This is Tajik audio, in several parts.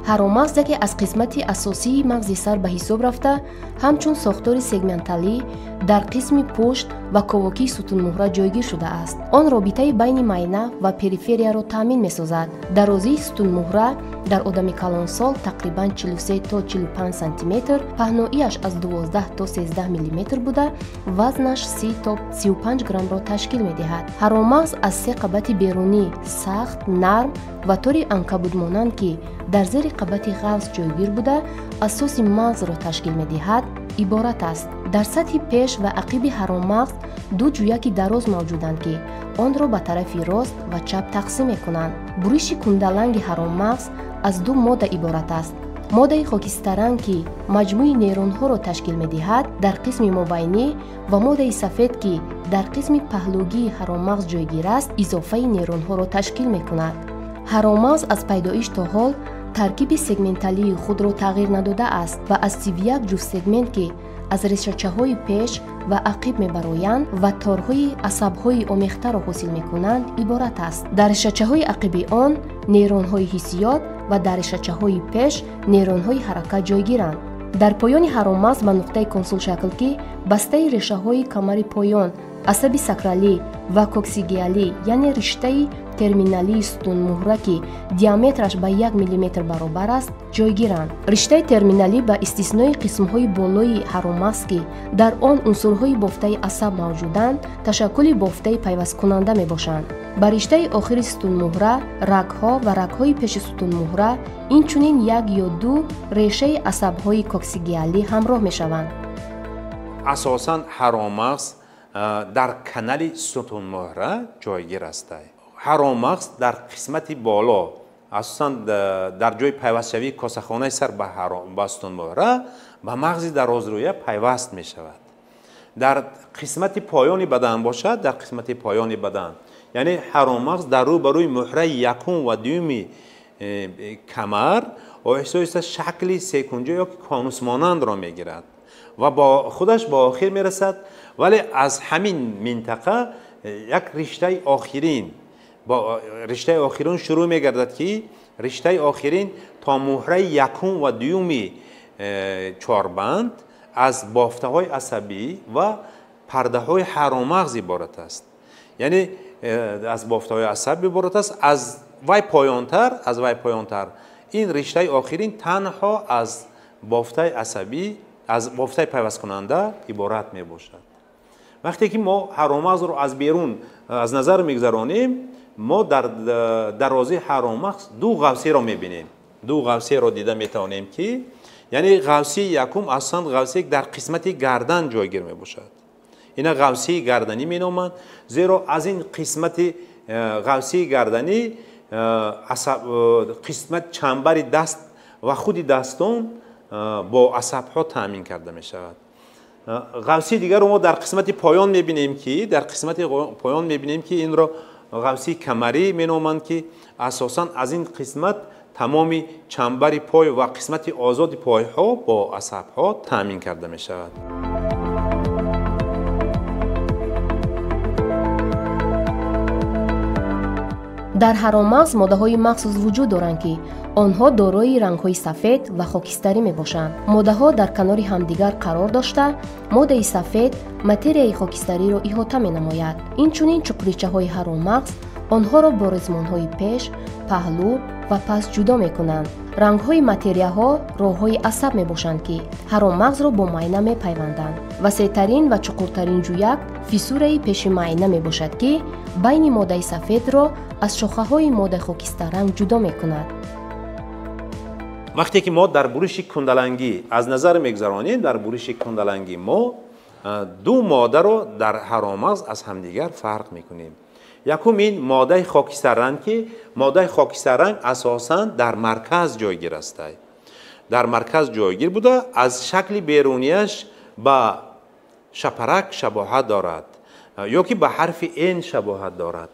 ҳаромағз яке аз қисмати асосии мағзи сар ба ҳисоб рафта, ҳамчун сохтори сегменталӣ дар қисми пушт ва ковокии сутунмуҳра ҷойгир шудааст. Он робитаи байни майна ва периферияро таъмин месозад. Дарозии сутунмуҳра дар одами калонсол тақрибан 43 то 45 сантиметр, паҳноияш аз 12 то 13 миллиметр буда, вазнаш 30 то 35 граммро ташкил медиҳад. ҳаромағз аз се қабати берунӣ сахт, нарм ва тори анкабудмонанд ки дар зери қабати ғафз ҷойгир буда асоси мағзро ташкил медиҳад иборат аст. дар сатҳи пеш ва ақиби ҳаромағз ду ҷӯяки дароз мавҷуданд ки онро ба тарафи рост ва чап тақсим мекунанд. буриши кундаланги ҳаромағз аз ду модда иборат аст. моддаи хокистаранг ки маҷмӯи нейронҳоро ташкил медиҳад дар қисми мобайнӣ ва моддаи сафед ки дар қисми паҳлӯгии ҳаромағз ҷойгир аст изофаи нейронҳоро ташкил мекунад. ҳаромағз аз пайдоиш то ҳол таркиби сегменталии худро тағйир надодааст ва аз 31 ҷуфт сегмент ки аз решачаҳои пеш ва ақиб мебароянд ва торҳои асабҳои омехтаро ҳосил мекунанд иборат аст. дар решачаҳои ақиби он нейронҳои ҳиссиёт ва дар решачаҳои пеш нейронҳои ҳаракат ҷойгиранд. дар поёни ҳаромағз ба нуқтаи консулшакл ки бастаи решаҳои камари поён, асаби сакралӣ ва коксигиалӣ яъне риштаи терминалии сутунмуҳра ки диаметраш ба 1 миллиметр баробар аст ҷойгиранд. риштаи терминалӣ ба истиснои қисмҳои болои ҳаромағз ки дар он унсурҳои бофтаи асаб мавҷуданд ташаккули бофтаи пайвасткунанда мебошанд. ба риштаи охири сутунмуҳра рагҳо ва рагҳои пеши сутунмуҳра инчунин 1 ё 2 решаи асабҳои коксигиалӣ ҳамроҳ мешаванд. асосан ҳаромағз дар канали сутунмуҳра ҷойгир аст. ҳаромағз дар қисмати боло асосан дар ҷои пайвастшавии косахонаи сар ба сутунмуҳра ба мағзи дарозрӯя пайваст мешавад. дар қисмати поёни бадан бошад, дар қисмати поёни бадан яъне ҳаромағз дар рӯ ба рӯи муҳраи якум ва дуюми камар оҳиста оҳиста шакли секунҷа ё конусмонандро мегирад ва бо худаш ба охир мерасад, вале аз ҳамин минтақа як риштаи охирин با رشته آخرین شروع می‌گردد که رشته آخرین تا مهره یکم و دومی چهاربند از بافته‌های عصبی و پرده‌های ҳаромағз عبارت است. یعنی از بافته‌های عصبی عبارت است. از وی پایان‌تر این رشته آخرین تنها از بافته عصبی از بافته پیوست کننده عبارت میباشد. وقتی که ما ҳаромағз رو از بیرون از نظر میگذرانیم ما در درازی ҳаромағз دو غوثی را میبینیم. دو غوثی را دیده میتوانیم که یعنی غوثی یکم اصلا غوثی در قسمت گردن جایگیر میباشد. اینا غوثی گردنی مینامند زیرا از این قسمت غوثی گردنی قسمت چنبر دست و خود دستان با عصب‌ها تامین کرده میشود. غوثی دیگر رو ما در قسمت پایان میبینیم که این را غوثی کمری مینامند که اساساً از این قسمت تمامی چنبر پای و قسمت آزاد پای ها با عصب ها تامین کرده می شود. дар ҳаромағз моддаҳои махсус вуҷуд доранд ки онҳо дорои рангҳои сафед ва хокистарӣ мебошанд. моддаҳо дар канори ҳамдигар қарор дошта моддаи сафед материяи хокистариро иҳота менамояд. инчунин чуқуричаҳои ҳаромағз онҳоро бо резмонҳои пеш, паҳлӯ ва паст ҷудо мекунанд. рангҳои материяҳо роҳҳои асаб мебошанд ки ҳаромағзро бо майна мепайванданд. васеътарин ва чуқуртарин ҷӯяк фиссураи пеши майна мебошад ки байни моддаи сафедро аз шохаҳои моддаи хокистаранг ҷудо мекунад. вақте ки мо дар буриши кундалангӣ аз назар мегзаронем, дар буриши кундалангӣ мо ду моддаро дар ҳаромағз аз ҳамдигар фарқ мекунем. якум ин моддаи хокистаранг ки моддаи хокистаранг асосан дар марказ ҷойгир аст. дар марказ ҷойгир буда аз шакли берунияш ба шапарак шабоҳат дорад ё ки ба ҳарфи н шабоҳат дорад.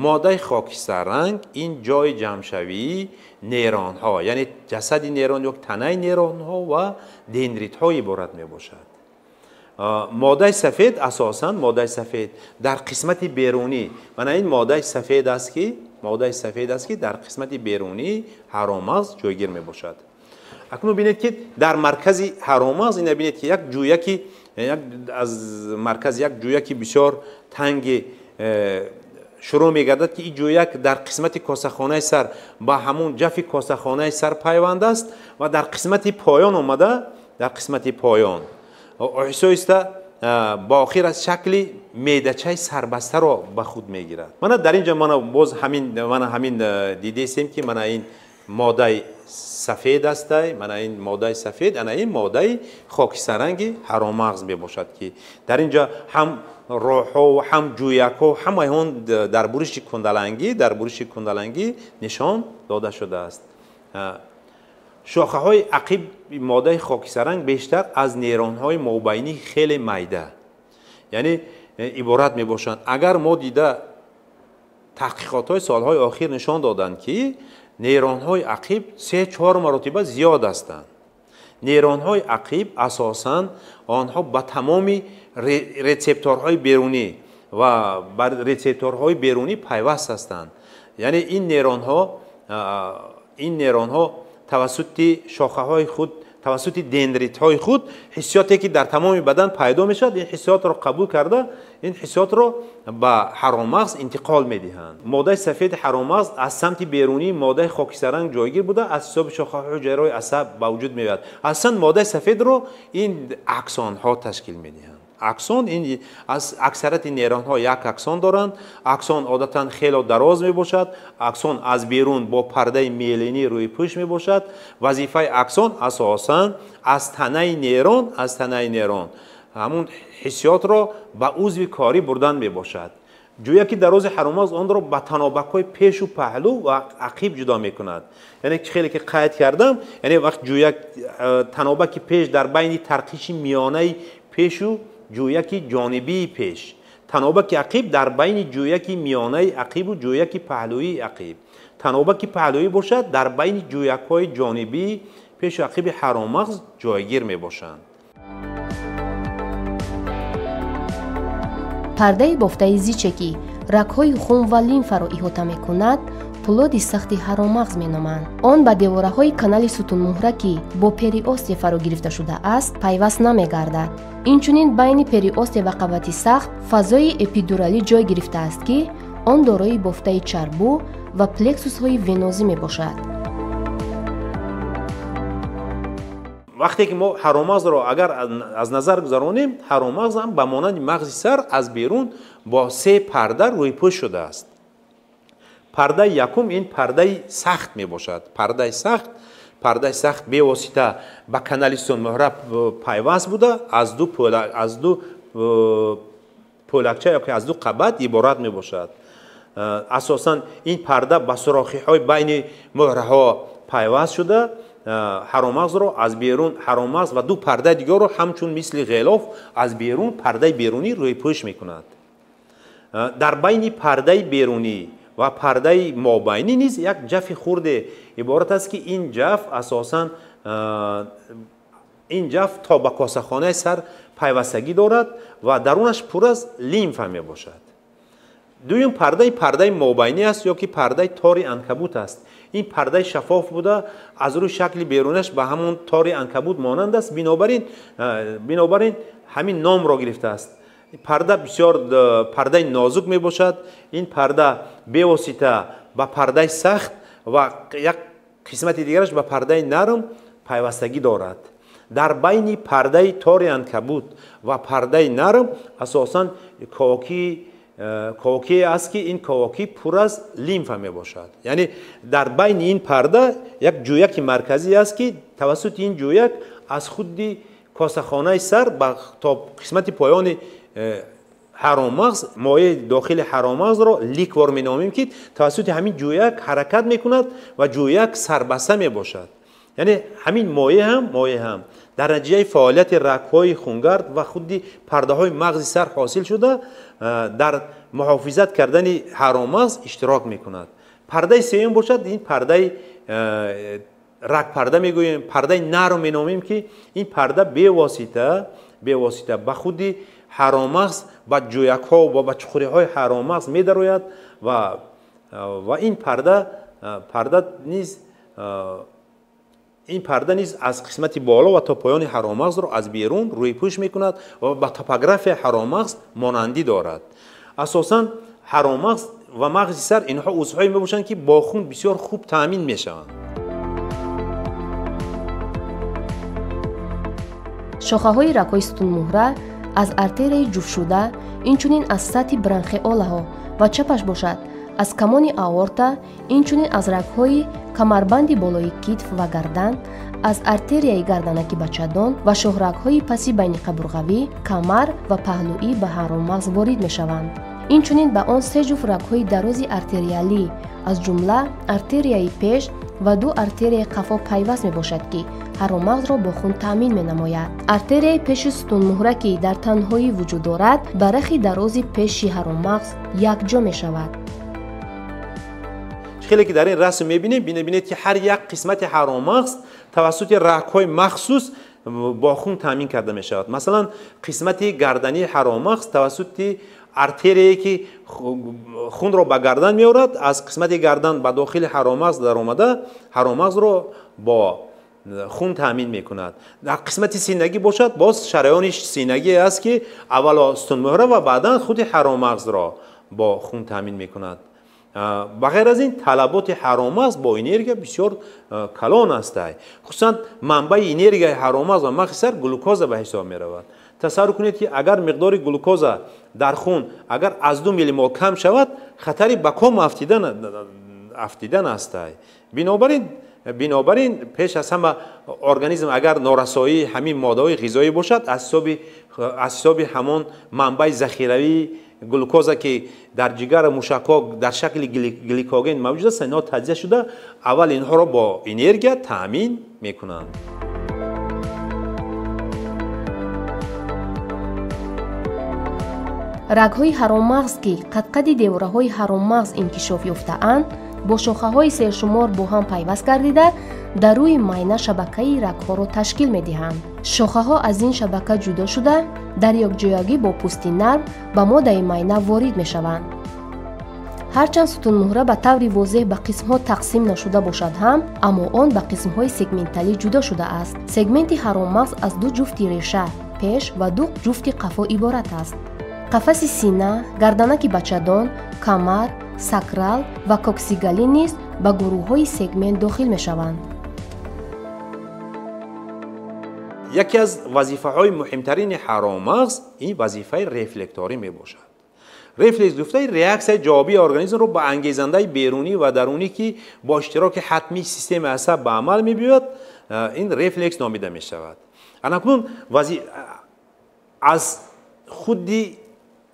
моддаи хокистаранг ин ҷои ҷамъшавии нейронҳо яъне ҷасади нейрон ё танаи нейронҳо ва дендритҳо иборат мебошад. моддаи сафед асосан моддаи сафед дар қисмати берунӣ мана ин моддаи сафед аст ки ماده سفید است که در قسمت بیرونی حرامغز جایگیر می باشد. اکنون ببینید که در مرکز حرامغز این ببینید که یک جویکی از مرکز یک جویکی بسیار تنگ شروع می‌گردد که این جویک در قسمت کاسه‌خانه سر با همون جف کاسه‌خانه سر پیوند است و در قسمت پایان آمده، در قسمت پایان احساسته با آخر از شکل میدهچه سربسته را به خود میگیرد. من در اینجا همین دیده استیم که من این ماده سفید است، من این ماده سفید این ماده خاکسترنگی حرامغز می باشد که در اینجا هم روح و هم جویک و هم اون در برش کندلنگی نشان داده شده است. شاخه های عقیب ماده خاکسترنگ بیشتر از نیرون های مابینی خیلی میده یعنی عبارت می باشند. اگر ما دیده تحقیقات های سالهای آخر نشان دادند که نیرون های عقیب 3-4 مرتبه زیاد هستند. نیرون های عقیب اساساً آنها با تمامی ریسپتورهای بیرونی و بر ریسپتورهای بیرونی پیوست هستند. یعنی این نیرون ها توسط شاخه های خود، توسط دندریت های خود حسیاتی که در تمام بدن پیدا میشد این حسیات را قبول کرده این حسیات را به حرامغز انتقال میدهند. ماده سفید حرامغز از سمت بیرونی ماده خاکسترنگ جایگیر بوده از حساب شاخه های حجره عصب به وجود میاد. اصلا ماده سفید رو این اکسون ها تشکیل میدهند. اکسون این از اکثریت نیرون ها یک اکسون دارند. اکسون عادتا خیلی دراز می باشد. اکسون از بیرون با پرده میلینی روی پوش می باشد. وظیفه اکسون اساساً از تنه نیرون همون حسیات را به عضو کاری بردن می باشد. جویکی دراز حرامغز آن را به تنابک های پیش و پهلو و عقیب جدا می کند. یعنی خیلی که قید کردم یعنی وقت جویک تنابک پیش در بین ترقیش میانه پیش و جویکی جانبی پیش، تنابک عقیب در بین جویکی میانه عقیب و جویکی پهلوی عقیب. تنابک پهلوی باشد در بین جویک های جانبی پیش و عقیب حرامغز جایگیر می باشند. پرده بافته زیچکی رگ‌های خون و لیمفا را احاطه می‌کند پولادی سختی حرامغز می‌نامند. آن به دیواره‌های کانال ستون مهره که با پری‌استیا فرا گرفته شده است پیوست نمی‌گردد. اینچنین بین پری‌استیا و قوطی سخت فضای اپیدورالی جای گرفته است که آن دارای بافته چربو و پلکسوس‌های ونوزی میباشد. وقتی که ما حرامغز را اگر از نظر گذرانیم حرامغز هم به مانند مغز سر از بیرون با 3 پرده روی پوش شده است. پرده یکم این پرده سخت می باشد. پرده سخت به واسطه به کانال ستون مهره پیوست بوده از دو پولکچه یا که از دو قبط عبارت می باشد. اساساً این پرده به سوراخی های بین مهره ها پیوست شده. حرامغز را از بیرون حرامغز و 2 پرده دیگر را همچون مثل غلاف از بیرون پرده بیرونی روی پوش می کند. در بین پرده بیرونی و پرده مابینی نیز یک جف خورده عبارت است که این جف اساساً این جف تا به کاسه‌خانه سر پیوستگی دارد و درونش پر از لیمف می باشد. دویم پرده مابینی است یا که پرده تار عنکبوت است. این پرده شفاف بوده از روی شکل بیرونش به همون تار عنکبوت مانند است. بنابراین همین نام را گرفته است. پرده بسیار پرده نازک می باشد. این پرده به واسطه با پرده سخت و یک قسمت دیگرش با پرده نرم پیوستگی دارد. در بین پرده تار عنکبوت و پرده نرم اساساً کاوکی است که این کاوکی پر از لیمف می باشد. یعنی در بین این پرده یک جویک مرکزی است که توسط این جویک از خودی کاسه‌خانه سر تا قسمت پایان حرامغز مایع داخل حرامغز را لیکوار می نامیم که توسط همین جویک حرکت می کند و جویک سربسته می باشد. یعنی همین مایع هم در نتیجه فعالیت رگ‌های خونگرد و خودی پرده‌های مغز سر حاصل شده در محافظت کردن حرامغز اشتراک می‌کند. پرده سوم باشد این پرده رگ پرده میگوییم، پرده نرم مینامیم که این پرده به واسطه به خودی حرامغز با جویک‌ها و با چخوری‌های حرامغز می‌دراید و و این پرده نیز از قسمت بالا و تا پایان حرامغز را از بیرون روی پوش میکند و با توپوگراف حرامغز مانندی دارد. اساساً حرامغز و مغز سر اینها عضوهایی میباشند که با خون بسیار خوب تامین میشوند. شاخه‌های رگ‌های ستون مهره از ارتریای جفت شده اینچنین از سطح برانخیول‌ها و چپش باشد از کمان آورتا، اینچنین از رگ‌های کمربند بالای کتف و گردن، از ارتریای گردنکی بچه‌دان و شاهرگ‌های پسی بین قبرغوی، کمر و پهلویی به حرامغز وارد می‌شوند. اینچنین به آن سه جفت رگ‌های درازی ارتریالی از جمله ارتریای پیش و دو ارتریای قفا پیوست میباشد که حرامغز را با خون تامین می‌نماید. ارتریای پیش ستون مهره که در تنهایی وجود دارد، برخی درازی پیشی حرامغز یکجا می‌شود. خیلی که در این رسم می‌بینید که هر یک قسمت حرامغز توسط رگ‌های مخصوص با خون تامین کرده می‌شود. مثلا قسمت گردنی حرامغز توسط ارتریایی که خون را به گردن می‌آورد، از قسمت گردن به داخل حرامغز در آمده حرامغز را با خون تامین می‌کند. در قسمت سینگی باشد، باز شریان سینگی است که اولا ستون مهره و بعدا خود حرامغز را با خون تامین می‌کند. بغیر از این طلبات حرامغز با انرژی بسیار کلان است. خصوصا منبع انرژی حرامغز و مغز سر گلوکوز به حساب می‌رود. تصور کنید که اگر مقدار گلوکوز در خون اگر از 2 میلی مول کم شود، خطری به کام افتیدن است. بنابراین پیش از همه ارگانیسم اگر نارسایی همین ماده‌های غذایی باشد، از حساب همان منبع ذخیروی گلوکوز که در جگر موشک‌ها در شکل گلیکوژن موجود است، اینا تجزیه شده اول اینها را با انرژی تامین میکنند. رگ‌های حرامغز که قد دیواره‌های حرامغز انکشاف یافته‌اند، با شاخه‌های سرشمار با هم پیوست گردیده در روی مایع شبکه‌ای رگ‌ها را تشکیل می‌دهند. شاخه‌ها از این شبکه جدا شده در یکجایگی با پوستی نرم به ماده مایع وارد می‌شوند. هرچند ستون مهره به طور واضح به قسم‌ها تقسیم نشده باشد هم، اما آن به قسم‌های سگمنتالی جدا شده است. سگمنت حرامغز از دو جفت ریشه پیش و دو جفت قفا عبارت است. قفس سینه، گردنک بچه‌دان، کمر، ساکرال و کوکسیگالی نیز به گروه‌های سگمنت داخل می‌شوند. یکی از وظیفه‌های مهمترین حرامغز این وظیفه رفلکتوری میباشد. رفلکس گفته ریاکسیون جوابی ارگانیسم رو با انگیزنده بیرونی و درونی که با اشتراک حتمی سیستم عصب به عمل می‌آید، این رفلکس نامیده می‌شود. اکنون از خودی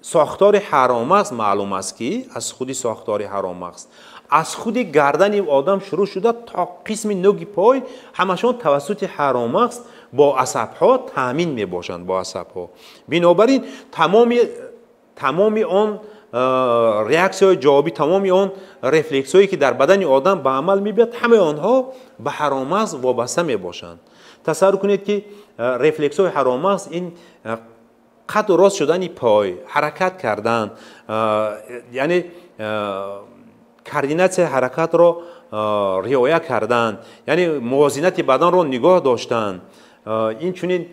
ساختار حرامغز معلوم است که از خودی ساختار حرامغز از خودی گردن آدم شروع شده تا قسم نوک پای همشون توسط حرامغز با عصب‌ها تامین می‌باشند. با عصب‌ها بنابراین تمام آن ریاکسیون جوابی، تمام آن رفلکس‌هایی که در بدن آدم به عمل می‌آید، همه آنها به حرامغز وابسته می‌باشند. تصور کنید که رفلکس‌های حرامغز این قد و راست شدن پای، حرکت کردن، یعنی کوردیناسیون حرکت را رعایت کردن، یعنی موازنت بدن را نگاه داشتن، این چنین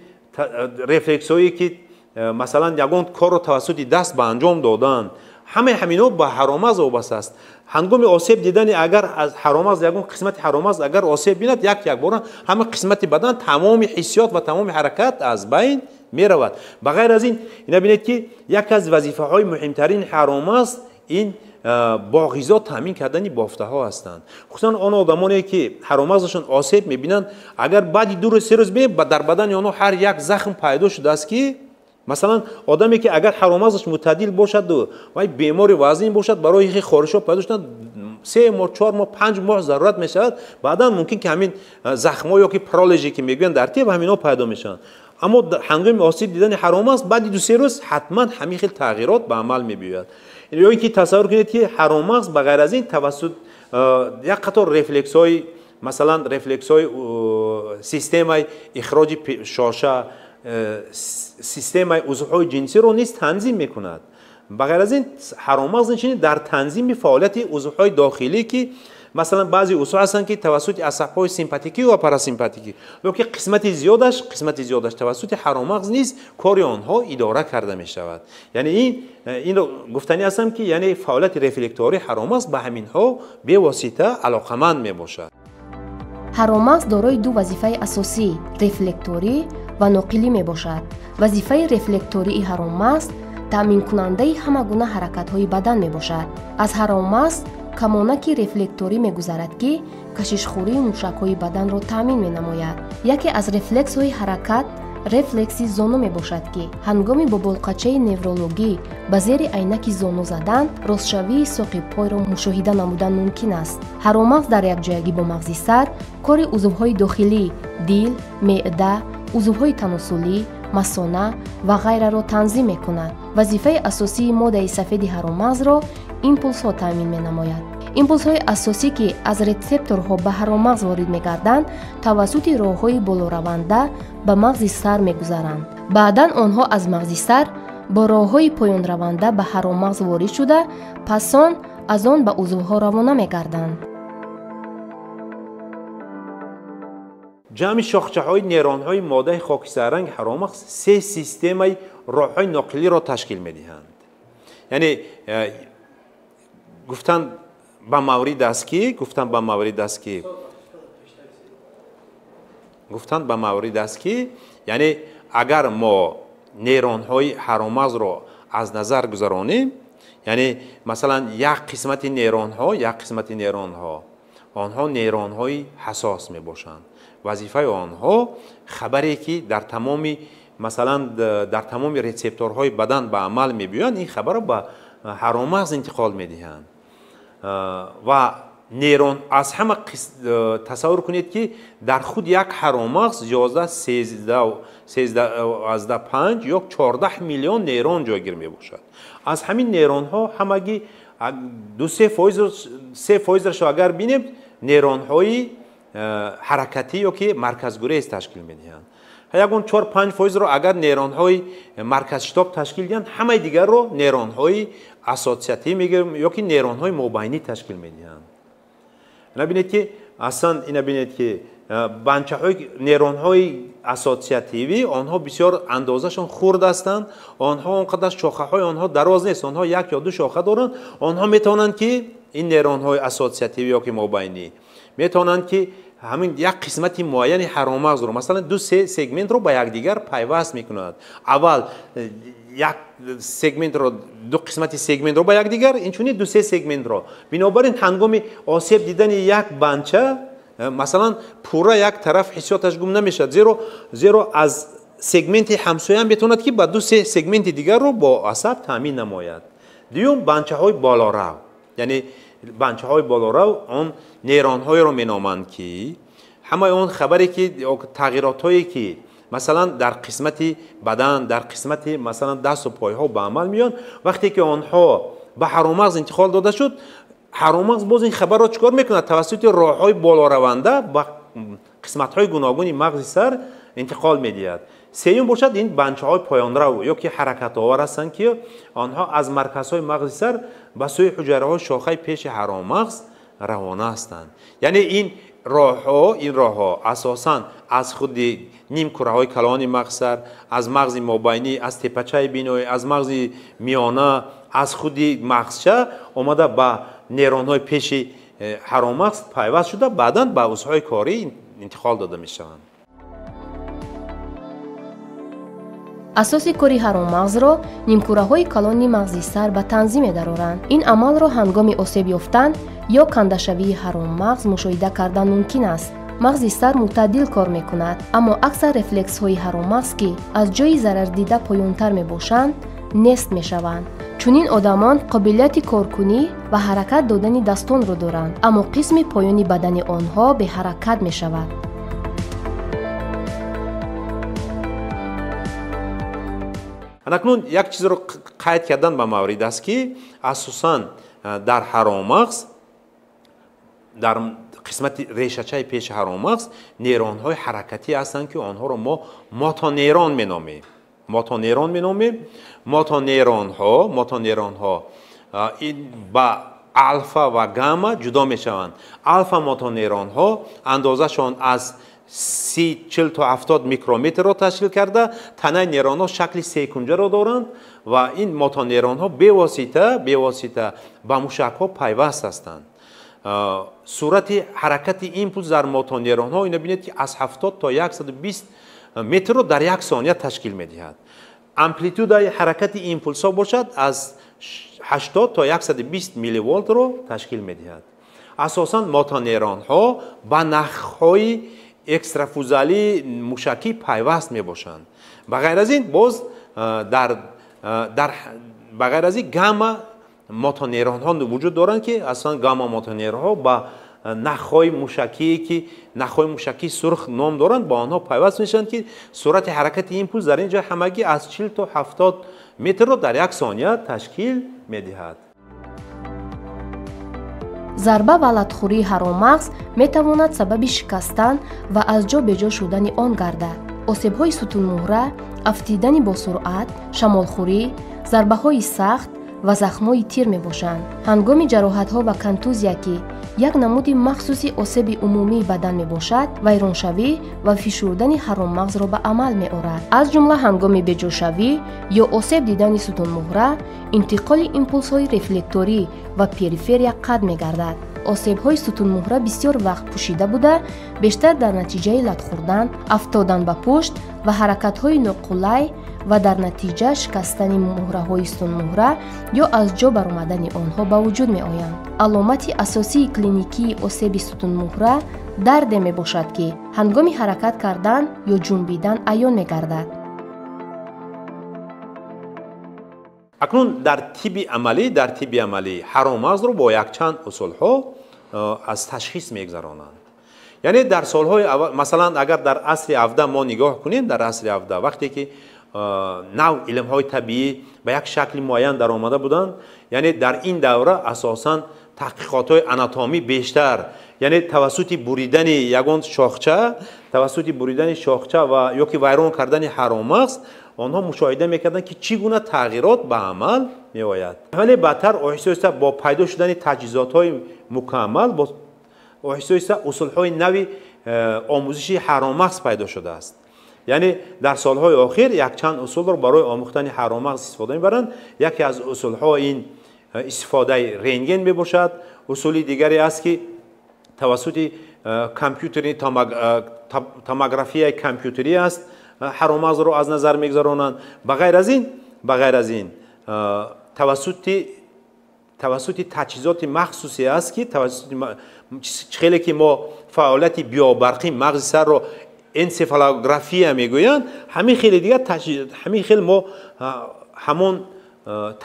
رفلکس‌هایی که مثلا یگان کار را توسط دست به انجام دادن، همه همینا با حرامغز وابسته است. هنگام آسیب دیدن اگر از حرامغز یگان قسمت حرامغز اگر آسیب بیند، یک بار همه قسمت بدن تمام حسیات و تمام حرکت از بین می رود. بغیر از این ببینید که یک از وظیفه های مهمترین حرامغز این با غذا تامین کردن بافته ها هستند. خصوصا آن آدمانی که حرامغزشون آسیب می بینند، اگر بعد 2 روز 3 روز در بدن آنها هر یک زخم پیدا شده است که مثلا آدمی که اگر حرامغزش معتدل باشد و بیماری وزن باشد، برای خارش‌ها پیدا شدن 3 ماه 4 ماه 5 ماه ضرورت می شود، بعدا ممکن که همین زخم‌ها یا که پارالیژی که میگن در طب همینا پیدا میشن. اما هنگام آسیب دیدن حرامغز بعد 2-3 روز حتما همین خیلی تغییرات به عمل می‌آید. یعنی که تصور کنید که حرامغز به غیر از این توسط یک قطار رفلکس‌های مثلا رفلکس‌های سیستم اخراج شاشه، سیستم عضوهای جنسی رو نیز تنظیم می‌کند. بغیر از این حرامغز نشینی در تنظیم فعالیت عضوهای داخلی که مثلا بعضی عضو هستن که توسط عصب‌های سیمپاتیکی و پاراسیمپاتیکی که قسمت زیادش توسط حرامغز نیست کار آنها اداره کرده می شود. یعنی این رو گفتنی هستم که یعنی فعالیت رفلکتوری حرامغز به همین ها به واسطه علاقمند می باشد. حرامغز دارای دو وظیفه اساسی رفلکتوری و ناقلی می باشد. وظیفه رفلکتوری حرامغز تامین کننده همه گونه حرکت های بدن می باشد. از حرامغز کمانکی رفلکتوری می گذرد که کششخوری موشک های بدن را تامین می نماید. یکی از رفلکس های حرکت رفلکسی زانو می باشد که هنگامی با بلقچه نورولوژی به زیر عینک زانو زدن رستشوی ساق پای را مشاهده نمودن ممکن است. حرامغز در یک جایگی با مغز سر کار عضوهای داخلی دل، معده، عضوهای تناسلی، مثانه و غیره را تنظیم می کند. وظیفه اساسی ماده سفید حرامغز را ایمپولس ها تامین می نماید. ایمپولس های اساسی که از ریسپتورها به حرامغز وارد می گردند توسط راه های بالا رونده به مغز سر می گذرند. بعدا آنها از مغز سر با راه های پایان رونده به حرامغز وارد شده پس از آن به عضوها روانه می گردند. جمع شاخچه های نیرون های ماده خاکستررنگ حرامغز سه سیستم راه های نقلی را تشکیل می دهند. یعنی گفتن به مورد است که یعنی اگر ما نیرون های حرامغز را از نظر گذرانیم یعنی مثلا یک قسمت نیرون ها آنها نیرون های حساس می باشند. وظیفه آنها خبری که در تمام مثلا در تمام ریسپتورهای بدن به عمل می بیایند این خبر را به حرامغز انتقال می دهند. و نیرون از همه تصور کنید که در خود یک حرامغز 11 13 5 یا 14 میلیون نیرون جایگیر می باشد. از همین نیرون ها همگی 3% را اگر بینیم نیرون های حرکتی یا که مرکزگریز تشکیل می دهند. یکون 4-5% را اگر نیرون های مرکز شتاب تشکیل دهند همه دیگر رو نیرون های اسوسیاتیو میگیم یا که نیرون های مابینی تشکیل می دهند. نبینید که اصلا این ببینید که بنچه های نیرون های اسوسیاتیوی آنها بسیار اندازهشون خرد هستند. آنها اونقدر شاخه های آنها دراز نیست. آنها یک یا دو شاخه دارند. آنها میتونند که این نیرون های اسوسیاتیوی یا که مابینی میتونند که همین یک قسمت معین حرامغز رو مثلا 2-3 سگمنت رو با یکدیگر پیوست میکنند. اول یک سگمنت رو دو قسمت سگمنت رو با یکدیگر اینچونی 2-3 سگمنت رو بنابراین هنگام آسیب دیدن یک بنچه مثلا پورا یک طرف حسیاتش گم نمیشد زیرا از سگمنت همسایه هم بتواند که با 2-3 سگمنت دیگر رو با عصب تامین نماید. دیوم بنچه های بالا رو یعنی بنچه های بالا رو آن نیرون های رو مینامند که همه اون خبری که تغییرات هایی که مثلا در قسمت بدن در قسمت مثلا دست و پای ها به عمل میان وقتی که آنها به حرامغز انتقال داده شد حرامغز باز این خبر را چکار میکنه توسط راه های بالا رونده به قسمت های گوناگون مغز سر انتقال میدهد. سوم باشد این بنچه های پایان رو یا که حرکت آور هستند که آنها از مرکز های مغز سر به سوی حجره های شاخه پیش حرامغز روانه هستند. یعنی این راه ها اساساً از خود نیم کره های کلان مغز سر از مغز مابینی از تپچه بینایی از مغز میانه از خود مغزچه آمده به نیرون های پیش حرامغز پیوست شده بعداً به عضوهای کاری انتقال داده می شوند. اساسی کاری حرامغز را نیمکره‌های کلان مغز سر به تنظیم درآورند. این عمل را هنگام آسیب یافتن یا کنده‌شوی حرامغز مشاهده کردن ممکن است. مغز سر معتدل کار می‌کند، اما اکثر رفلکس‌های حرامغز که از جای ضرر دیده پایان‌تر می‌باشند، نست می‌شوند. چون این آدمان قابلیت کارکنی و حرکت دادن دستان را دارند، اما قسم پایانی بدن آنها به حرکت می‌شود. اکنون یک چیز رو قید کردن به مورد است که اساساً در حرامغز در قسمت ریشه‌چه پیش حرامغز نیرون های حرکتی هستند که آنها رو ما موتونیرون مینامیم. мотонейрон меномем. мотонейронҳо ин ба алфа ва гамма ҷудо мешаванд. алфа мотонейронҳо андозашон аз 30-40 то 70 микрометрро ташкил карда танаи нейронҳо шакли секунҷаро доранд ва ин мотонейронҳо бевосита ба мушакҳо пайваст ҳастанд. сурати ҳаракати импулс дар мотонейронҳо ино бинед ки аз 70 то 120 метрро дар як сония ташкил медиҳад. амплитудаи ҳаракати импулсҳо бошад аз 80 то 120 миливолтро ташкил медиҳад. асосан мотонейронҳо ба нахҳои экстрафузали мушакӣ пайваст мебошанд. ба ғайр аз ин боз ба ғайр аз ин гамма мотонейронҳо вуҷуд доранд ки асосан гамма мотонейронҳо ба нахҳои мушакие ки нахҳои мушакии сурх ном доранд ба онҳо пайваст мешаванд ки сурати ҳаракати импулс дар ин ҷо ҳамагӣ аз 40 то 70 метрро дар як сония ташкил медиҳад. зарба ва латхӯрии ҳаромағз метавонад сабаби шикастан ва аз ҷо беҷо шудани он гардад. осебҳои сутунмӯҳра, афтидани босуръат, шамолхӯрӣ, зарбаҳои сахт ва захмҳои тир мебошанд. ҳангоми ҷароҳатҳо ва контузия ки як намуди махсуси осеби умумии бадан мебошад, вайроншавӣ ва фишурдани ҳаромағзро ба амал меорад. аз ҷумла ҳангоми беҷошавӣ ё осеб дидани сутунмӯҳра, интиқоли импулсҳои рефлекторӣ ва периферия қатъ мегардад. осебҳои сутунмӯҳра бисёр вақт пӯшида буда, бештар дар натиҷаи латхӯрдан, афтодан ба пушт ва ҳаракатҳои ноқулай ва дар натиҷа шикастани мӯҳраҳои сутунмӯҳра ё аз ҷо баромадани онҳо ба вуҷуд меоянд. аломати асосии клиникии осеби сутунмӯҳра дарде мебошад ки ҳангоми ҳаракат кардан ё ҷунбидан аён мегардад. акнун дар тибби амалӣ ҳаромағзро бо якчанд усулҳо аз ташхис мегзаронанд. яъне дар солҳои аввал, масалан агар дар асри 17 мо нигоҳ кунем, дар асри 17 вақте ки нав илмҳои табиӣ ба як шакли муайян даромада буданд, яъне дар ин давра асосан таҳқиқотҳои анатомӣ бештар, яъне тавассути буридани ягон шохча ва ёки вайрон кардани ҳаромағз онҳо мушоҳида мекарданд ки чӣ гуна тағйирот ба амал меояд. вале баъдтар оҳиста бо пайдо шудани таҷҳизотҳои мукаммал, бо оҳиста усулҳои нави омӯзиши ҳаромағз пайдо шудааст. яъне дар солҳои охир якчанд усулро барои омӯхтани ҳаромағз истифода мебаранд. яке аз усулҳо ин истифодаи рентген мебошад. усули дигаре аст ки тавассути компютери томографияи компютерӣ аст ҳаромағзро аз назар мегзаронанд. ба ғайр аз ин тавассути таҷҳизоти махсусе аст ки хеле ки мо фаъолияти биобарқи мағзи сарро энсефалография мегӯянд, ҳамин хеле дигар ҳамин хел мо ҳамон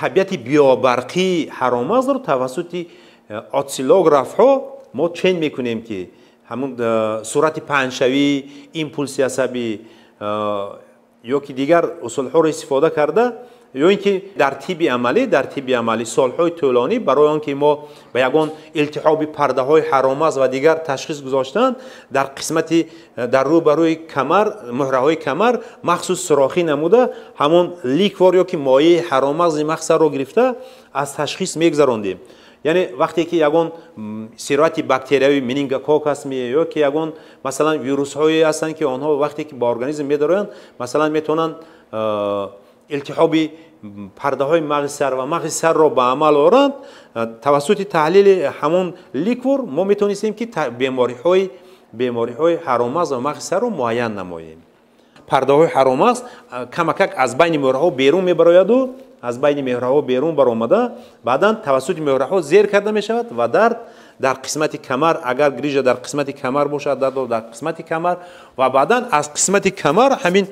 табиати биобарқии ҳаромағзро тавассути осциллографҳо мо чен мекунем ки ҳамон сурати паҳншавӣ, импулси асабӣ ё ки дигар усулҳоро истифода карда, ё ин ки дар тибби амалӣ солҳои тӯлонӣ барои он ки мо ба ягон илтиҳоби пардаҳои ҳаромағз ва дигар ташхис гузоштан дар қисмати дар рӯбарӯи камар, муҳраҳои камар махсус сурохӣ намуда ҳамон ликвор ё ки моеи ҳаромағзи махсарро гирифта аз ташхис мегзарондем. яъне вақте ки ягон сироати бактерияви менингокок аст ё ки ягон масалан вирусҳое ҳастанд ки онҳо вақте ки ба организм медороянд, масалан метавонанд илтиҳоби пардаҳои мағзи сар ва мағзи сарро ба амал оранд, тавассути таҳлили ҳамон ликвор мо метавонистем ки бемориҳои ҳаромағз ва мағзи сарро муайян намоем. пардаҳои ҳаромағз камакак аз байни мӯҳраҳо берун мебарояду аз байни меҳраҳо берун баромада баъдан тавассути меҳраҳо зер карда мешавад ва дард дар қисмати камар, агар грижа дар қисмати камар бошад, дард дар қисмати камар ва баъдан аз қисмати камар ҳамин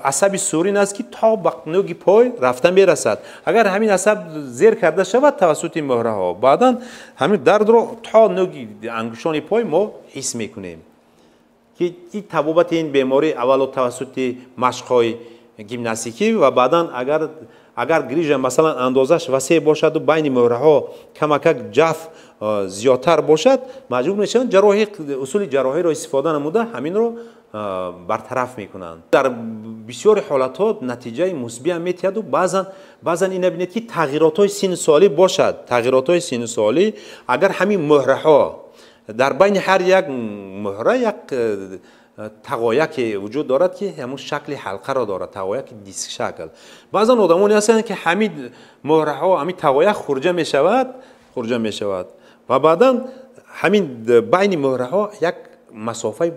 асаби сурин аст ки то ба нӯги пой рафта мерасад. агар ҳамин асаб зер карда шавад тавассути меҳраҳо, баъдан ҳамин дардро то нӯги ангушони пой мо ҳис мекунем ки ин табобати ин беморӣ аввало тавассути машқҳои гимнастикӣ ва баъдан агар агар грижа масалан андозаш васеъ бошаду байни мӯҳраҳо камакак ҷаф зиёдтар бошад, маҷбур мешаванд ҷарроҳӣ усули ҷарроҳиро истифода намуда ҳаминро бартараф мекунанд. Дар бисёри ҳолатҳо натиҷаи мусбӣ ҳам метиҳаду баъзан ина бинед ки тағйиротҳои синни солӣ бошад. Тағйиротҳои синни солӣ агар ҳамин мӯҳраҳо дар байни ҳар як мӯҳра як тағояке вуҷуд дорад ки ҳамун шакли ҳалқаро дорад, тағояки диск шакл. Баъзан одамоне ҳастанд ки ҳамин мӯҳраҳо ҳамин тағояк хурҷа мешавад ва баъдан ҳамин байни мӯҳраҳо як масофаи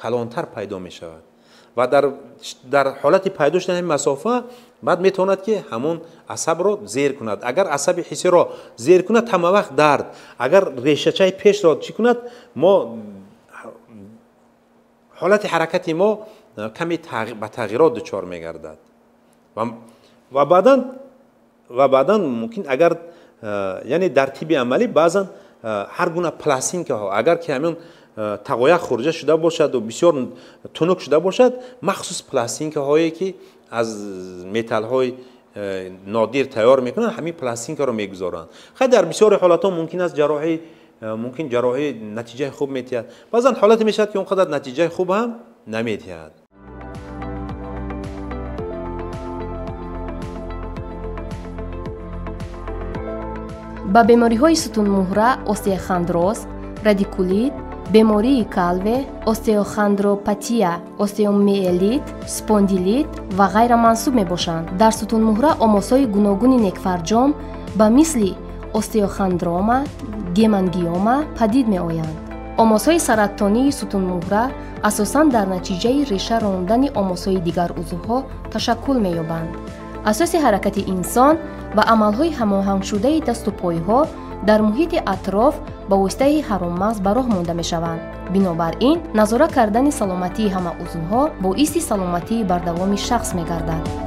калонтар пайдо мешавад ва дар ҳолати пайдо шудани ҳамин масофа баъд метавонад ки ҳамон асабро зер кунад. агар асаби ҳиссиро зер кунад ҳама вақт дард, агар решачаи пешро чӣ кунад, мо ҳолати ҳаракати мо каме ба тағйирот дучор мегардад ва баъдан мумкин агар яъне дар тибби амалӣ баъзан ҳар гуна пластинкаҳо агар ки ҳамин тағояк хурҷа шуда бошаду бисёр тунук шуда бошад, махсус пластинкаҳое ки аз металлҳои нодир тайёр мекунанд, ҳамин пластинкаро мегузоранд. хай дар бисёри ҳолатҳо мумкин аст ҷарроҳӣ натиҷаи хуб метиҳад, баъзан ҳолате мешавад ки он қадар натиҷаи хуб ҳам наметиҳад. ба бемориҳои сутунмӯҳра, остеохондроз, радикулит, бемории калве, остеохондропатия, остеомиелит, спондилит ва ғайра мансуб мебошанд. Дар сутунмӯҳра омосҳои гуногуни некфарҷом ба мисли остеохондрома, гемангиома падид меоянд. омосҳои саратонии сутунмӯҳра асосан дар натиҷаи реша рондани омосҳои дигар узвҳо ташаккул меёбанд. асоси ҳаракати инсон ва амалҳои ҳамоҳангшудаи дасту пойҳо дар муҳити атроф ба воситаи ҳароммағз ба роҳ монда мешаванд. бинобар ин назорат кардани саломатии ҳама узвҳо боиси саломатии бардавоми шахс мегардад.